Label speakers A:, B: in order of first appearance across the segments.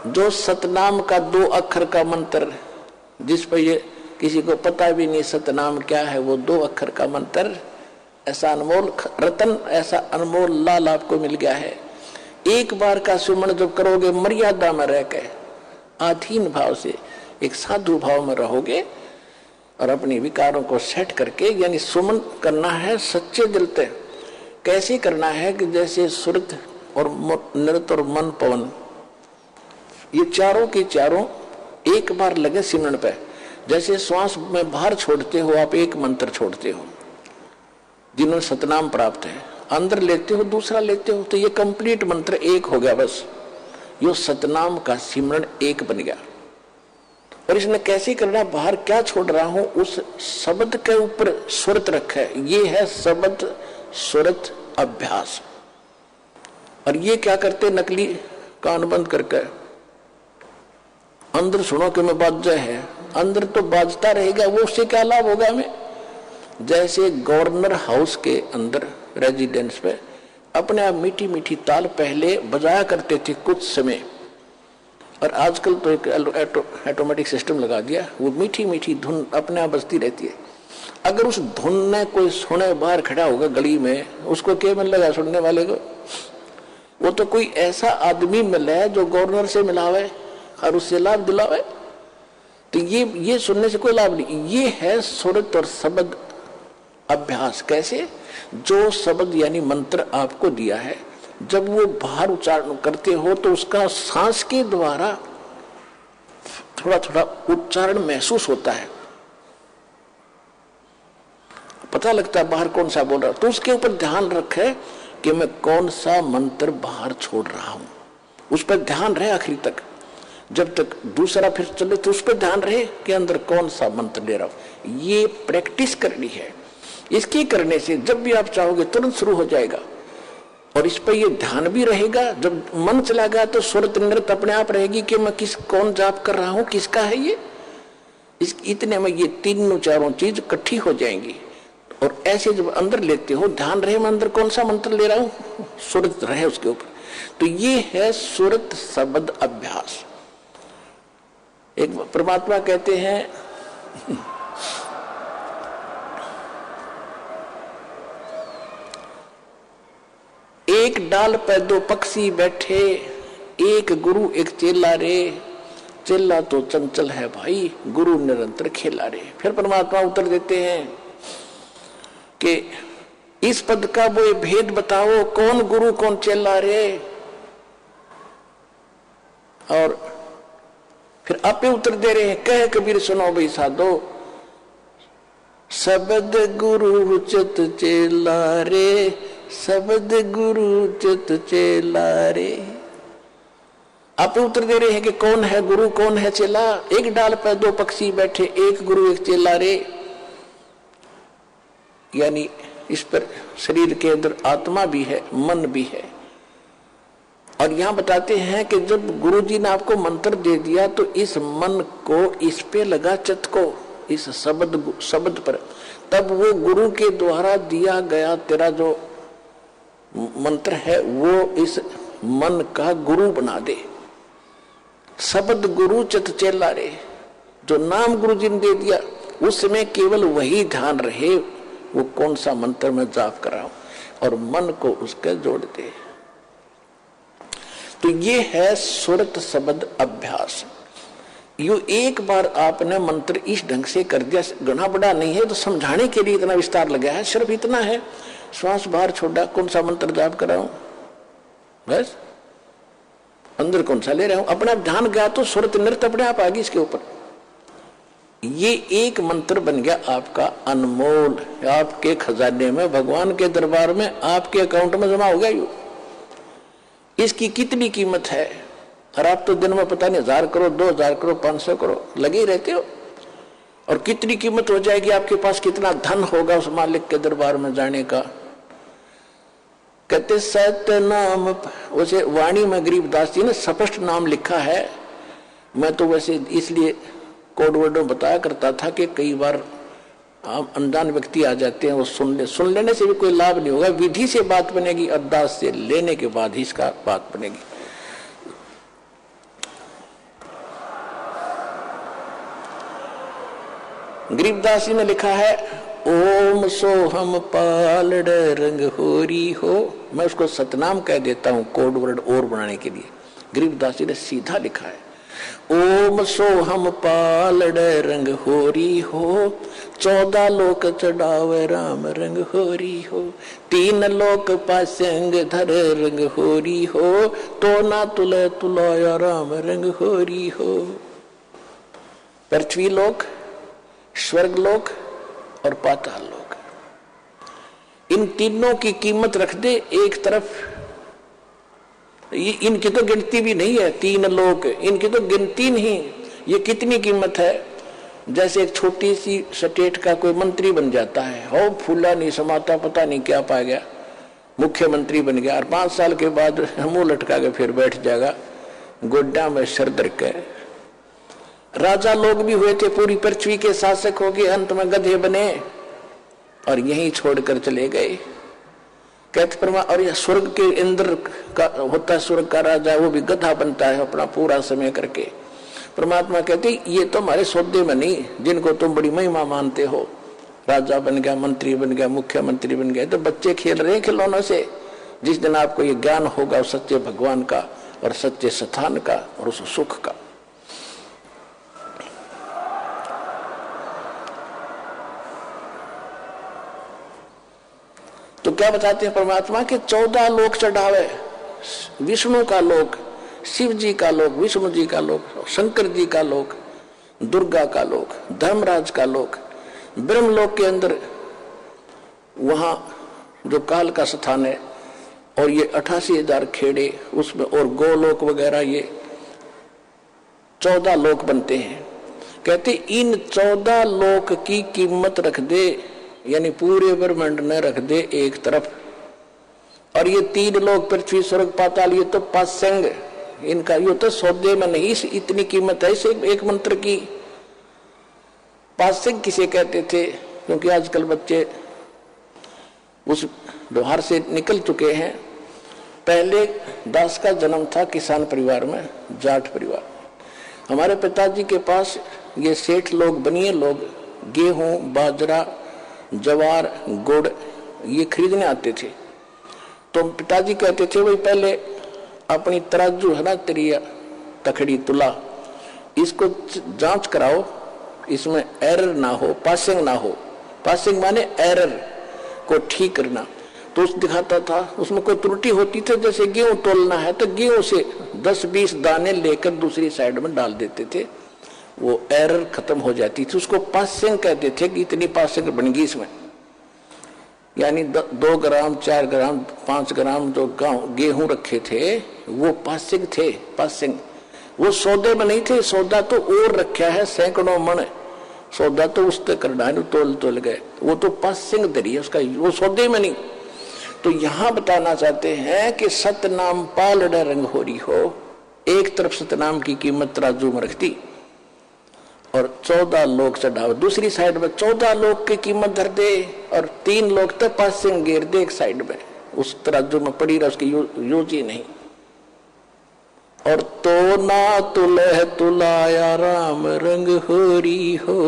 A: जो सतनाम का 2 अक्षर का मंत्र, जिस पर ये किसी को पता भी नहीं सतनाम क्या है, वो 2 अक्षर का मंत्र, ऐसा अनमोल रतन, ऐसा अनमोल लाल आपको मिल गया है। एक बार का सुमन जब करोगे, मर्यादा में रह के आधीन भाव से एक साधु भाव में रहोगे और अपने विकारों को सेट करके, यानी सुमन करना है सच्चे दिल से। कैसे करना है कि जैसे सुरत और नृत और मन पवन, ये चारों के चारों एक बार लगे सिमरन पे। जैसे श्वास में बाहर छोड़ते हो आप, एक मंत्र छोड़ते हो, जिन्होंने सतनाम प्राप्त है, अंदर लेते हो दूसरा लेते हो, तो ये कंप्लीट मंत्र एक हो गया। बस यो सतनाम का सिमरन एक बन गया। और इसने कैसे करना, बाहर क्या छोड़ रहा हूं उस शब्द के ऊपर सुरत रखा है, ये है शब्द सुरत अभ्यास। और ये क्या करते, नकली कान बंद करके अंदर सुनो कि मैं बाजा है, अंदर तो बाजता रहेगा, वो उससे क्या लाभ होगा हमें। जैसे गवर्नर हाउस के अंदर रेजिडेंस पे अपने आप मीठी मीठी ताल पहले बजाया करते थे कुछ समय, और आजकल तो एक ऑटोमेटिक सिस्टम लगा दिया, वो मीठी मीठी धुन अपने आप बजती रहती है। अगर उस धुन ने कोई सुने, बाहर खड़ा होगा गली में, उसको क्या मिल लगा सुनने वाले को? वो तो कोई ऐसा आदमी मिला है जो गवर्नर से मिला हुआ है और उससे लाभ दिलावे, तो ये सुनने से कोई लाभ नहीं। ये है सुरत और शब्द अभ्यास। कैसे? जो शब्द यानी मंत्र आपको दिया है, जब वो बाहर उच्चारण करते हो तो उसका सांस के द्वारा थोड़ा थोड़ा उच्चारण महसूस होता है, पता लगता है बाहर कौन सा बोल रहा है। तो उसके ऊपर ध्यान रखे कि मैं कौन सा मंत्र बाहर छोड़ रहा हूं, उस पर ध्यान रहे आखिरी तक। जब तक दूसरा फिर चले तो उस पर ध्यान रहे कि अंदर कौन सा मंत्र ले रहा हूं। ये प्रैक्टिस करनी है। इसकी करने से जब भी आप चाहोगे तुरंत शुरू हो जाएगा, और इस पर ये ध्यान भी रहेगा। जब मन चला गया तो सुरत नृत अपने आप रहेगी कि मैं कौन जाप कर रहा हूं, किसका है ये। इतने में ये तीनों चारों चीज इकट्ठी हो जाएंगी। और ऐसे जब अंदर लेते हो, ध्यान रहे मैं अंदर कौन सा मंत्र ले रहा हूं, सुरत रहे उसके ऊपर। तो ये है सुरत शब्द अभ्यास। एक परमात्मा कहते हैं एक डाल पे 2 पक्षी बैठे, एक गुरु एक चेला रे, चेला तो चंचल है भाई, गुरु निरंतर खेला रे। फिर परमात्मा उत्तर देते हैं कि इस पद का वो भेद बताओ, कौन गुरु कौन चेला रे। और फिर आपे उत्तर दे रहे हैं, कह कबीर सुनो भाई साधो, शब्द गुरु चित चेला रे, शब्द गुरु चित चेला रे। आप उत्तर दे रहे हैं कि कौन है गुरु कौन है चेला। एक डाल पर 2 पक्षी बैठे, एक गुरु एक चेला रे, यानी इस पर शरीर के अंदर आत्मा भी है, मन भी है। और यहां बताते हैं कि जब गुरु जी ने आपको मंत्र दे दिया तो इस मन को इस पे लगा, चित्त को इस शब्द पर, तब वो गुरु के द्वारा दिया गया तेरा जो मंत्र है वो इस मन का गुरु बना दे। शब्द गुरु चित चेला रे, जो नाम गुरु जी ने दे दिया उसमें केवल वही ध्यान रहे, वो कौन सा मंत्र में जाप कर रहा हूं, और मन को उसके जोड़ दे। तो ये है सुरत शब्द अभ्यास। यो एक बार आपने मंत्र इस ढंग से कर दिया, घना बड़ा नहीं है, तो समझाने के लिए इतना विस्तार लगा है। सिर्फ इतना है, श्वास बाहर छोड़ा, कौन सा मंत्र जाप कर रहा हूं, बस अंदर कौन सा ले रहा हूं, अपना ध्यान गया तो सुरत नृत्य अपने आप आ गई इसके ऊपर। ये एक मंत्र बन गया आपका अनमोल, आपके खजाने में, भगवान के दरबार में, आपके अकाउंट में जमा हो गया। यू इसकी कितनी कीमत है, और आप तो दिन में पता नहीं 1000 करोड़ 2000 करोड़ 500 करोड़ लगे ही रहते हो। और कितनी कीमत हो जाएगी, आपके पास कितना धन होगा उस मालिक के दरबार में जाने का। कहते सत्य नाम, वैसे वाणी में गरीबदास जी ने स्पष्ट नाम लिखा है। मैं तो वैसे इसलिए कोड वर्डों बताया करता था कि कई बार अनजान व्यक्ति आ जाते हैं, वो सुन लेने से भी कोई लाभ नहीं होगा। विधि से बात बनेगी, अरदास से लेने के बाद ही इसका बात बनेगी। गरीबदास जी ने लिखा है ओम सोहम पालड़ रंग होरी हो। मैं उसको सतनाम कह देता हूं कोड वर्ड और बनाने के लिए। गरीबदास जी ने सीधा लिखा है ओम सोहम पालड़ रंग होरी हो, 14 लोक चढ़ावे राम रंग होरी हो, 3 लोक पासंग धर रंग होरी हो, तो ना तुले तुलाया राम रंग होरी हो। पृथ्वी लोक, स्वर्ग लोक और पाताल लोक, इन तीनों की कीमत रख दे एक तरफ। इनकी तो गिनती भी नहीं है। 3 लोक, इनकी तो गिनती नहीं। ये कितनी कीमत है। जैसे एक छोटी सी स्टेट का कोई मंत्री बन जाता है, हो फूला नहीं समाता, पता नहीं क्या पा गया, मुख्यमंत्री बन गया, और 5 साल के बाद मुंह लटका के फिर बैठ जाएगा गोड्डा में सर दर के। राजा लोग भी हुए थे, पूरी पृथ्वी के शासक हो गए, अंत में गधे बने और यहीं छोड़कर चले गए। कहते परमा। और यह स्वर्ग के इंद्र का होता है, स्वर्ग का राजा, वो भी गधा बनता है अपना पूरा समय करके। परमात्मा कहते ये तो हमारे सौदे में नहीं, जिनको तुम बड़ी महिमा मानते हो, राजा बन गया, मंत्री बन गया, मुख्यमंत्री बन गया, तो बच्चे खेल रहे हैं खिलौनों से। जिस दिन आपको ये ज्ञान होगा उस सच्चे भगवान का और सच्चे स्थान का और उस सुख का। तो क्या बताते हैं परमात्मा के 14 लोक चढ़ावे, विष्णु का लोक, शिव जी का लोक, विष्णु जी का लोक, शंकर जी का लोक, दुर्गा का लोक, धर्मराज का लोक, ब्रह्मलोक के अंदर वहां जो काल का स्थान है, और ये 88,000 खेड़े उसमें, और गोलोक वगैरह, ये 14 लोक बनते हैं। कहते इन 14 लोक की कीमत रख दे, यानी पूरे ब्रह्मांड न रख दे एक तरफ, और ये 3 लोक पृथ्वी स्वर्ग पाताल, ये तो पासंग, इनका ये तो सौदे में नहीं। इतनी कीमत है इसे एक मंत्र की। पासंग किसे कहते थे? क्योंकि आजकल बच्चे उस व्यवहार से निकल चुके हैं। पहले दास का जन्म था किसान परिवार में, जाट परिवार। हमारे पिताजी के पास ये सेठ लोग, बनिए लोग, गेहूं, बाजरा, जवार, गुड़ ये खरीदने आते थे। तो पिताजी कहते थे भाई पहले अपनी तराजू है ना, तेरी तखड़ी तुला, इसको जांच कराओ, इसमें एरर ना हो, पासिंग ना हो। पासिंग माने एरर को ठीक करना। तो उस दिखाता था, उसमें कोई त्रुटि होती थी, जैसे गेहूं तोलना है तो गेहूं से 10-20 दाने लेकर दूसरी साइड में डाल देते थे, वो एरर खत्म हो जाती थी। उसको पासिंग कहते थे कि इतनी पासिंग बन गई इसमें, यानी 2 ग्राम, 4 ग्राम, 5 ग्राम जो गेहूं रखे थे वो पासिंग थे। पासिंग वो सौदे में नहीं थे। सौदा तो और रखा है, सैकड़ों मन सौदा तो उस तक करना, तोल गए, वो तो पासिंग दरी है उसका, वो सौदे में नहीं। तो यहां बताना चाहते हैं कि सतनाम पालड़ रंग होरी हो। एक तरफ सतनाम की कीमत तराजू में रखती और 14 लोग चढ़ाओ, दूसरी साइड में 14 लोग की कीमत धर दे, और 3 लोग तो पासिंग गिर दे एक साइड में, उस तराजू में पड़ी रहा, उसकी यूज ही नहीं। और तो ना तुलह तुलाया राम रंग होरी हो।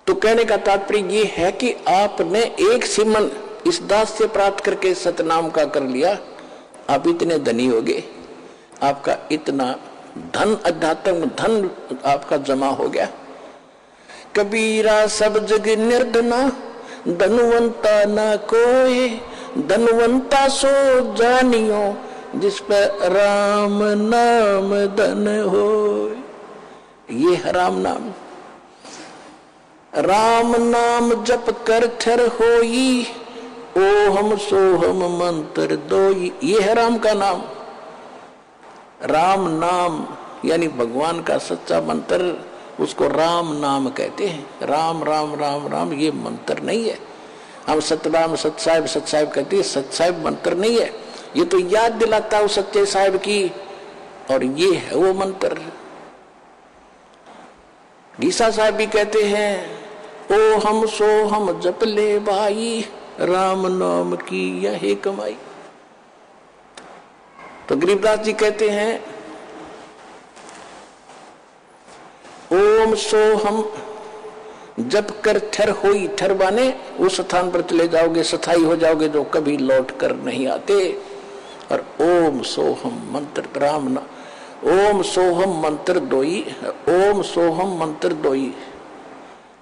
A: तो कहने का तात्पर्य ये है कि आपने एक सिमन इस दास से प्राप्त करके सतनाम का कर लिया, आप इतने धनी हो गए, आपका इतना धन, अध्यात्म धन आपका जमा हो गया। कबीरा सब जग निर्धना, धनवंता ना कोई, धनवंता सो जानियो, जिस पर राम नाम धन हो। ये है राम नाम। राम नाम जप कर थर होई, ओहम सोहम मंत्र दोई। ये है राम का नाम। राम नाम यानी भगवान का सच्चा मंत्र, उसको राम नाम कहते हैं। राम राम राम राम ये मंत्र नहीं है। हम सतराम सत साहिब कहते हैं, सत साहिब मंत्र नहीं है, ये तो याद दिलाता है सच्चे साहिब की, और ये है वो मंत्र। गीसा साहब भी कहते हैं ओ हम सो हम जप ले भाई, राम नाम की यही कमाई। तो गरीबदास जी कहते हैं ओम सो हम जप कर ठर होई, ठर बाने उस स्थान पर चले जाओगे, स्थाई हो जाओगे जो कभी लौट कर नहीं आते। और ओम सोहम मंत्र राम ना, ओम सोहम मंत्र दोई, ओम सोहम मंत्र दोई,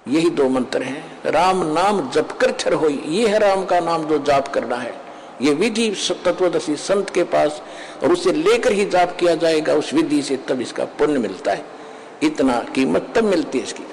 A: यही दो मंत्र हैं। राम नाम जप कर ठर होई, ये है राम का नाम जो जाप करना है। ये विधि तत्वदर्शी संत के पास, और उसे लेकर ही जाप किया जाएगा उस विधि से, तब इसका पुण्य मिलता है। इतना कीमत तब मिलती है इसकी।